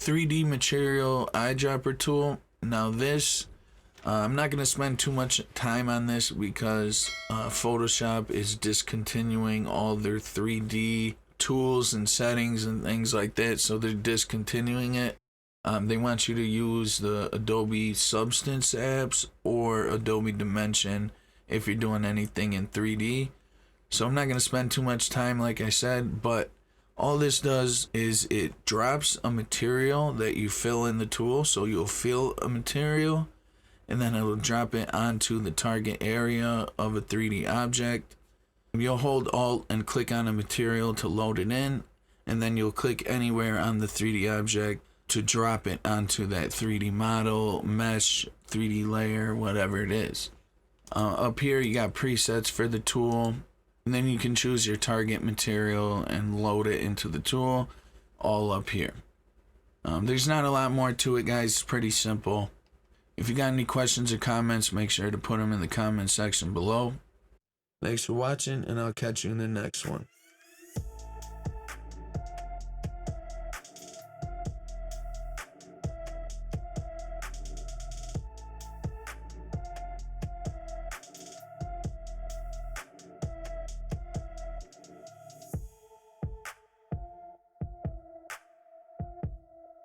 3D Material Eyedropper Tool. Now this, I'm not going to spend too much time on this because Photoshop is discontinuing all their 3D tools and settings and things like that, so they're discontinuing it. They want you to use the Adobe Substance apps or Adobe Dimension if you're doing anything in 3D. So I'm not going to spend too much time, like I said, but all this does is it drops a material that you fill in the tool. So you'll fill a material and then it'll drop it onto the target area of a 3D object. You'll hold Alt and click on a material to load it in, and then you'll click anywhere on the 3D object to drop it onto that 3D model, mesh, 3D layer, whatever it is. Up here you got presets for the tool, and then you can choose your target material and load it into the tool, all up here. There's not a lot more to it, guys. It's pretty simple. If you got any questions or comments, make sure to put them in the comment section below. Thanks for watching, and I'll catch you in the next one.